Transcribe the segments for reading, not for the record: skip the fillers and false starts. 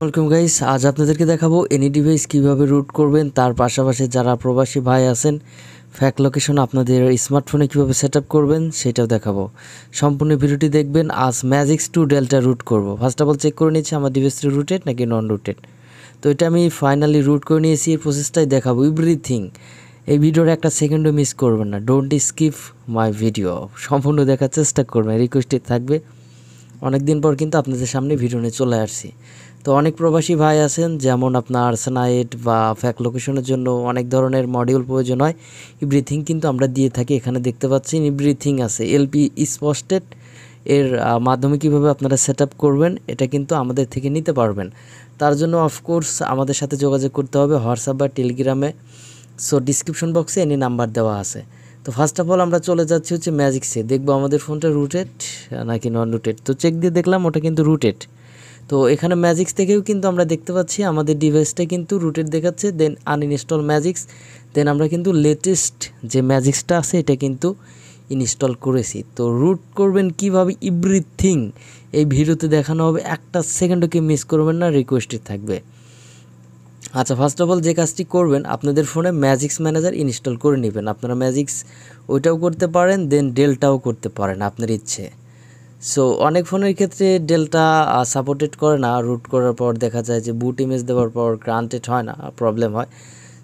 Welcome guys, আজ আপনাদেরকে দেখাবো এনি ডিভাইস কীভাবে রুট করবেন, তার পাশাপাশি যারা প্রবাসী ভাই আছেন ফ্যাক লোকেশন আপনাদের স্মার্টফোনে কীভাবে সেট আপ করবেন সেটাও দেখাবো। সম্পূর্ণ ভিডিওটি দেখবেন। আজ ম্যাজিক্স টু ডেল্টা রুট করব। ফার্স্ট অফ অল চেক করে নিচ্ছি আমার ডিভাইসটি রুটেড নাকি নন রুটেড। তো এটা আমি ফাইনালি রুট করে নিয়েছি, এই প্রসেসটাই দেখাবো এভরিথিং। এই ভিডিওর একটা সেকেন্ডও মিস করবেন না, ডোন্ট স্কিপ মাই ভিডিও, সম্পূর্ণ দেখার চেষ্টা করবেন, রিকোয়েস্টেড থাকবে। অনেক দিন পর কিন্তু আপনাদের সামনে ভিডিও নিয়ে চলে আসছি। তো অনেক প্রবাসী ভাই আছেন, যেমন আপনার সানাইট বা ফ্যাক লোকেশনের জন্য অনেক ধরনের মডিউল প্রয়োজন হয়। এভরিথিং কিন্তু আমরা দিয়ে থাকি, এখানে দেখতে পাচ্ছেন এভরিথিং আছে। এলপি স্পস্টেড এর মাধ্যমে কীভাবে আপনারা সেট আপ করবেন এটা কিন্তু আমাদের থেকে নিতে পারবেন। তার জন্য অফকোর্স আমাদের সাথে যোগাযোগ করতে হবে হোয়াটসঅ্যাপ বা টেলিগ্রামে। সো ডিসক্রিপশন বক্সে এনি নাম্বার দেওয়া আছে। তো ফার্স্ট অফ অল আমরা চলে যাচ্ছি হচ্ছে ম্যাজিক্সে, দেখবো আমাদের ফোনটা রুটেড নাকি নন রুটেড। তো চেক দিয়ে দেখলাম ওটা কিন্তু রুটেড। তো এখানে ম্যাজিক্স থেকেও কিন্তু আমরা দেখতে পাচ্ছি আমাদের ডিভাইসটা কিন্তু রুটেড দেখাচ্ছে। দেন আনইনস্টল ম্যাজিক্স, দেন আমরা কিন্তু লেটেস্ট যে ম্যাজিক্সটা আছে এটা কিন্তু ইনস্টল করেছি। তো রুট করবেন কিভাবে এভরিথিং এই ভিডিওতে দেখানো হবে, একটা সেকেন্ডও কি মিস করবেন না, রিকোয়েস্টেড থাকবে। আচ্ছা, ফার্স্ট অফ অল যে কাজটি করবেন, আপনাদের ফোনে ম্যাজিক্স ম্যানেজার ইনস্টল করে নেবেন। আপনারা ম্যাজিক্স ওইটাও করতে পারেন, দেন ডেল্টাও করতে পারেন আপনার ইচ্ছে। সো অনেক ফোনের ক্ষেত্রে ডেল্টা সাপোর্টেড করে না, রুট করার পর দেখা যায় যে বুট ইমেজ দেওয়ার পর গ্রান্টেড হয় না, প্রবলেম হয়।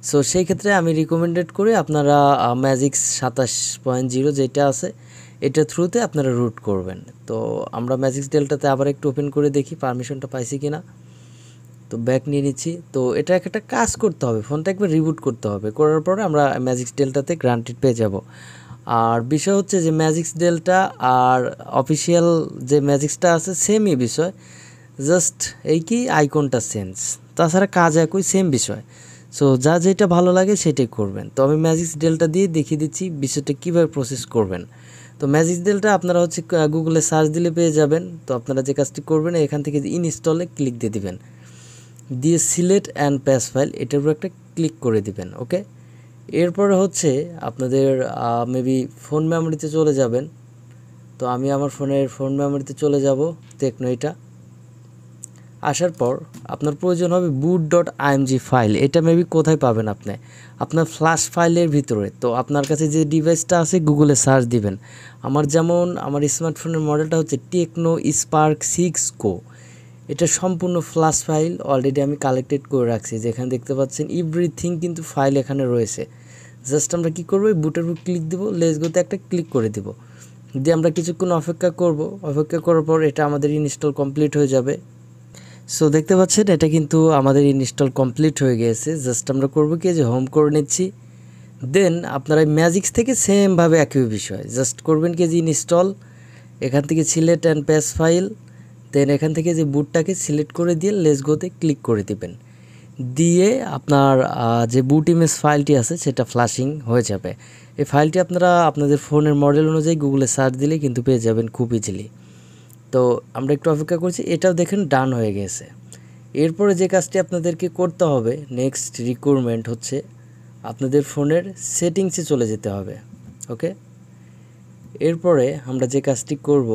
সো সেই ক্ষেত্রে আমি রিকমেন্ডেড করি আপনারা ম্যাজিক্স 27.0 যেটা আছে এটা থ্রুতে আপনারা রুট করবেন। তো আমরা ম্যাজিক্স ডেল্টাতে আবার একটু ওপেন করে দেখি পারমিশনটা পাইছি কিনা। তো ব্যাক নিয়ে নিচ্ছি। তো এটা একটা কাজ করতে হবে, ফোনটা একবার রিবুট করতে হবে, করার পরে আমরা ম্যাজিক্স ডেল্টাতে গ্রান্টেড পেয়ে যাব। আর বিষয় হচ্ছে যে ম্যাজিক্স ডেল্টা আর অফিসিয়াল যে ম্যাজিক্সটা আছে সেমই বিষয়, জাস্ট এই কি আইকনটা চেঞ্জ, তাছাড়া কাজ একই, সেম বিষয়। সো যা যেটা ভালো লাগে সেটাই করবেন। তো আমি ম্যাজিক্স ডেল্টা দিয়ে দেখিয়ে দিচ্ছি বিষয়টা কীভাবে প্রসেস করবেন। তো ম্যাজিক্স ডেল্টা আপনারা হচ্ছে গুগলে সার্চ দিলে পেয়ে যাবেন। তো আপনারা যে কাজটি করবেন এখান থেকে ইনস্টলে ক্লিক দিয়ে দিবেন, দিয়ে সিলেক্ট অ্যান্ড প্যাস ফাইল এটার উপর একটা ক্লিক করে দিবেন। ওকে, এরপরে হচ্ছে আপনাদের মেবি ফোন মেমোরিতে চলে যাবেন। তো আমি আমার ফোন মেমোরিতে চলে যাব, টেকনো এটা। আসার পর আপনার প্রয়োজন হবে boot.img ফাইল। এটা মেবি কোথায় পাবেন আপনি, আপনার ফ্ল্যাশ ফাইলের ভিতরে। তো আপনার কাছে যে ডিভাইসটা আছে গুগলে সার্চ দিবেন। আমার স্মার্টফোনের মডেলটা হচ্ছে টেকনো স্পার্ক 6 গো। এটা সম্পূর্ণ ফ্ল্যাশ ফাইল অলরেডি আমি কালেক্টেড করে রাখছি, যেখানে দেখতে পাচ্ছেন এভরিথিং কিন্তু ফাইল এখানে রয়েছে। জাস্ট আমরা কী করবো, বুটের উপর ক্লিক দেবো, লেটস গোতে একটা ক্লিক করে দেবো, দিয়ে আমরা কিছুক্ষণ অপেক্ষা করব। অপেক্ষা করার পর এটা আমাদের ইনস্টল কমপ্লিট হয়ে যাবে। সো দেখতে পাচ্ছেন এটা কিন্তু আমাদের ইনস্টল কমপ্লিট হয়ে গিয়েছে। জাস্ট আমরা করবো কি, যে হোম করে নিচ্ছি। দেন আপনারা ম্যাজিক্স থেকে সেমভাবে একই বিষয় জাস্ট করবেন কি, যে ইনস্টল, এখান থেকে সিলেক্ট অ্যান্ড প্যাস ফাইল, দেন এখান থেকে যে বুটটাকে সিলেক্ট করে দিয়ে লেটস গোতে ক্লিক করে দিবেন, দিয়ে আপনার যে বুট ইমেজ ফাইলটি আছে সেটা ফ্ল্যাশিং হয়ে যাবে। এই ফাইলটি আপনারা আপনাদের ফোনের মডেল অনুযায়ী গুগলে সার্চ দিলে কিন্তু পেয়ে যাবেন খুব ইজিলি। তো আমরা একটু অপেক্ষা করছি, এটাও দেখেন ডান হয়ে গেছে। এরপরে যে কাজটি আপনাদেরকে করতে হবে, নেক্সট রিকোয়ারমেন্ট হচ্ছে আপনাদের ফোনের সেটিংসে চলে যেতে হবে। ওকে, এরপরে আমরা যে কাজটি করব,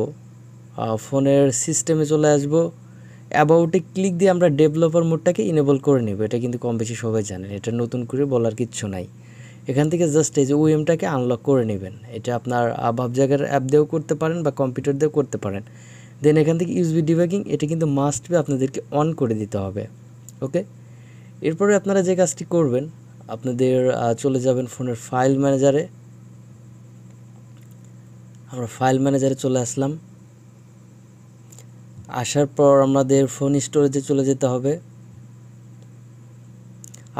ফোনের সিস্টেমে চলে আসব, অ্যাবাউটে ক্লিক দিয়ে আমরা ডেভেলপার মোডটাকে ইনেবল করে নেব। এটা কিন্তু কম বেশি সবাই জানেন, এটা নতুন করে বলার কিচ্ছু নাই। এখান থেকে জাস্ট এই যে ওএমটাকে আনলক করে নেবেন। এটা আপনার ভাব জায়গার অ্যাপ দিয়েও করতে পারেন বা কম্পিউটার দিয়েও করতে পারেন। দেন এখান থেকে ইউএসবি ডিবাগিং, এটা কিন্তু মাস্ট বি আপনাদেরকে অন করে দিতে হবে। ওকে, এরপরে আপনারা যে কাজটি করবেন, আপনাদের চলে যাবেন ফোনের ফাইল ম্যানেজারে। আমরা ফাইল ম্যানেজারে চলে আসলাম। আসার পর আমাদের ফোন স্টোরেজে চলে যেতে হবে।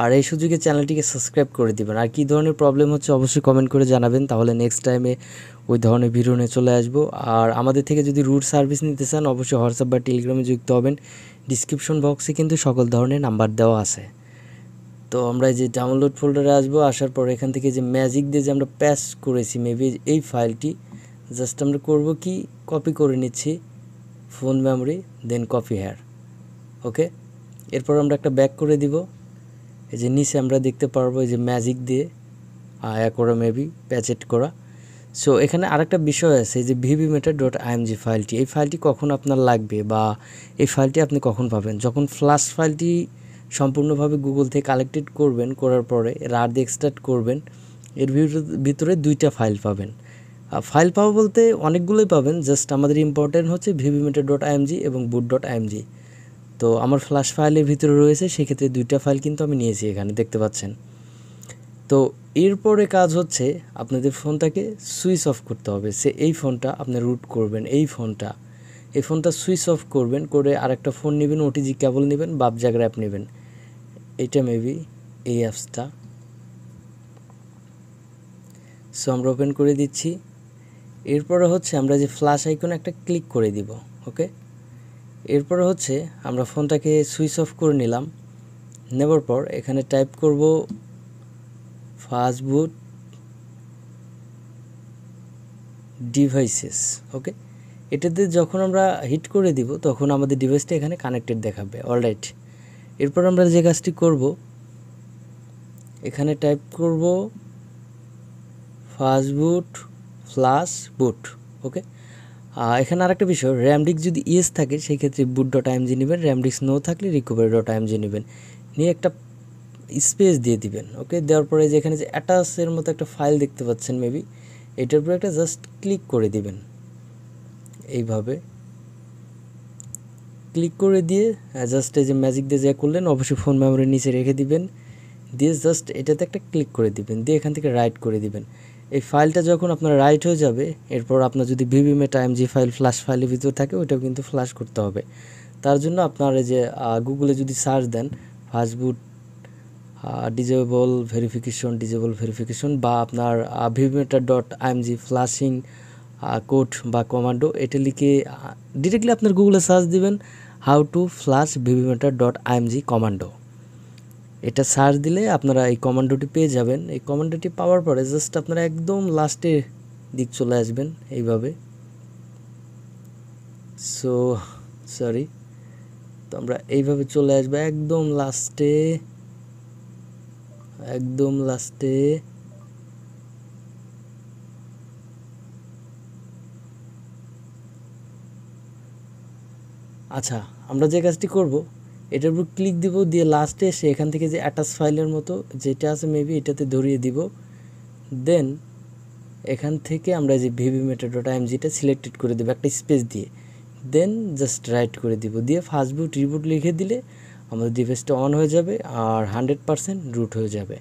আর এই সুযোগে চ্যানেলটিকে সাবস্ক্রাইব করে দিবেন। আর কী ধরনের প্রবলেম হচ্ছে অবশ্যই কমেন্ট করে জানাবেন, তাহলে নেক্সট টাইমে ওই ধরনের ভিডিও নিয়ে চলে আসবো। আর আমাদের থেকে যদি রুট সার্ভিস নিতে চান অবশ্যই হোয়াটসঅ্যাপ বা টেলিগ্রামে যুক্ত হবেন। ডিসক্রিপশন বক্সে কিন্তু সকল ধরনের নাম্বার দেওয়া আছে। তো আমরা যে ডাউনলোড ফোল্ডারে আসবো, আসার পর এখান থেকে যে ম্যাজিক দিয়ে যে আমরা প্যাচ করেছি মেবি এই ফাইলটি, জাস্ট আমরা করব কি, কপি করে নিচ্ছি ফোন মেমোরি, দেন কপি হেয়ার। ওকে, এরপর আমরা একটা ব্যাক করে দিব। এই যে নিচে আমরা দেখতে পারবো এই যে ম্যাজিক দিয়ে করা মেবি প্যাচেট করা। সো এখানে আরেকটা বিষয় আছে যে vbmeter.img ফাইলটি, এই ফাইলটি কখন আপনার লাগবে বা এই ফাইলটি আপনি কখন পাবেন? যখন ফ্ল্যাশ ফাইলটি সম্পূর্ণভাবে গুগল থেকে কালেক্টেড করবেন, করার পরে রার দিয়ে এক্সট্রাক্ট করবেন, এর ভিতরে 2টা ফাইল পাবেন। ফাইল পাবো বলতে অনেকগুলোই পাবেন, জাস্ট আমাদের ইম্পর্টেন্ট হচ্ছে vbmeter.img এবং boot.img। তো আমার ফ্ল্যাশ ফাইলের ভিতরে রয়েছে, সেক্ষেত্রে 2টা ফাইল কিন্তু আমি নিয়েছি, এখানে দেখতে পাচ্ছেন। তো এরপরে কাজ হচ্ছে আপনাদের ফোনটাকে সুইচ অফ করতে হবে। এই ফোনটা আপনি রুট করবেন, এই ফোনটা সুইচ অফ করবেন, করে আরেকটা ফোন নেবেন, ওটিজি কেবল নেবেন, বাপজাগার অ্যাপ নেবেন, এটা মেবি এই অ্যাপসটা। সো আমরা ওপেন করে দিচ্ছি। এরপরে হচ্ছে আমরা যে ফ্ল্যাশ আইকনে একটা ক্লিক করে দিব, ওকে। এরপরে হচ্ছে আমরা ফোনটাকে সুইচ অফ করে নিলাম, নেবার পর এখানে টাইপ করব ফাস্টবুট ডিভাইসেস, ওকে। এটাতে যখন আমরা হিট করে দিব তখন আমাদের ডিভাইসটা এখানে কানেক্টেড দেখাবে, অলরাইট। এরপর আমরা যে কাজটি করব, এখানে টাইপ করব ফাস্টবুট ফ্ল্যাশ বুট, ওকে। এখানে আরেকটা বিষয়, র্যামডিক্স যদি ইয়েস থাকে সেই ক্ষেত্রে boot.img নেবেন, র্যামডিক্স নো থাকলে recovery.img নেবেন, নিয়ে একটা স্পেস দিয়ে দিবেন, ওকে। দেওয়ার পরে যে এখানে যে অ্যাটাচের মতো একটা ফাইল দেখতে পাচ্ছেন মেবি, এটার উপরে একটা জাস্ট ক্লিক করে দিবেন, এইভাবে ক্লিক করে দিয়ে জাস্ট এই যে ম্যাজিক দিয়ে যা করলেন অবশ্যই ফোন মেমোরির নিচে রেখে দিবেন, দিয়ে জাস্ট এটাতে একটা ক্লিক করে দিবেন, দিয়ে এখান থেকে রাইট করে দিবেন। এই ফাইলটা যখন আপনার রাইট হয়ে যাবে, এরপর আপনার যদি vbmeter.img ফাইল ফ্ল্যাশ ফাইলের ভিতর থাকে ওইটাও কিন্তু ফ্ল্যাশ করতে হবে। তার জন্য আপনার এই যে গুগলে যদি সার্চ দেন ফাস্টবুট ডিজেবল ভেরিফিকেশন বা আপনার vbmeter.img ফ্ল্যাশিং কোড বা কমান্ডো, এটা লিখে ডিরেক্টলি আপনার গুগলে সার্চ দিবেন how to flash vbmeter.img commando. এটা সার্চ দিলে আপনারা এই কমান্ডোটি পেয়ে যাবেন। এই কমান্ডোটি পাওয়ার পরে জাস্ট আপনারা একদম লাস্টের দিক চলে আসবেন এইভাবে। সো সরি, তো আমরা এইভাবে চলে আসবো একদম লাস্টে, আচ্ছা আমরা যে কাজটি করব, এটার উপর ক্লিক দিব, দিয়ে লাস্টে এসে এখান থেকে যে অ্যাটাচ ফাইলের মতো যেটা আছে মেবি এটাতে ধরিয়ে দিব, দেন এখান থেকে আমরা যে vbmeter.imgটা সিলেক্টেড করে দেবো একটা স্পেস দিয়ে, দেন জাস্ট রাইট করে দিব, দিয়ে ফাস্টবুট রিবুট লিখে দিলে আমাদের ডিভাইসটা অন হয়ে যাবে আর 100% রুট হয়ে যাবে।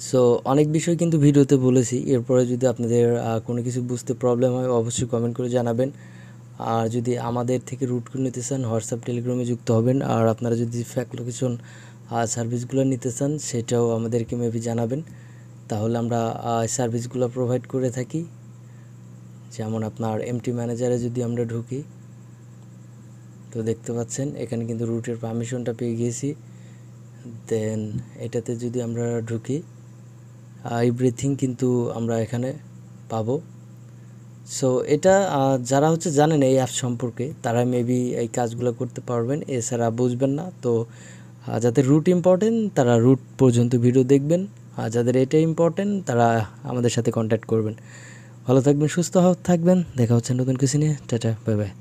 সো অনেক বিষয় কিন্তু ভিডিওতে বলেছি, এরপরে যদি আপনাদের কোনো কিছু বুঝতে প্রবলেম হয় অবশ্যই কমেন্ট করে জানাবেন। আর যদি আমাদের থেকে রুট করে নিতে চান হোয়াটসঅ্যাপ টেলিগ্রামে যুক্ত হবেন, আর আপনারা যদি ফ্যাক লোকেশন সার্ভিসগুলো নিতে চান সেটাও আমাদেরকে মেবি জানাবেন, তাহলে আমরা সার্ভিসগুলো প্রোভাইড করে থাকি। যেমন আপনার এমটি ম্যানেজারে যদি আমরা ঢুকি, তো দেখতে পাচ্ছেন এখানে কিন্তু রুটের পারমিশনটা পেয়ে গিয়েছি। দেন এটাতে যদি আমরা ঢুকি, এভরিথিং কিন্তু আমরা এখানে পাবো। সো এটা যারা হচ্ছে জানেন এই অ্যাপ সম্পর্কে তারা মেবি এই কাজগুলো করতে পারবেন, এছাড়া বুঝবেন না। তো যাদের রুট ইম্পর্টেন্ট তারা রুট পর্যন্ত ভিডিও দেখবেন, আর যাদের এটা ইম্পর্টেন্ট তারা আমাদের সাথে কন্ট্যাক্ট করবেন। ভালো থাকবেন, সুস্থ থাকবেন, দেখা হচ্ছে নতুন কিছু নিয়ে। Tata, bye bye.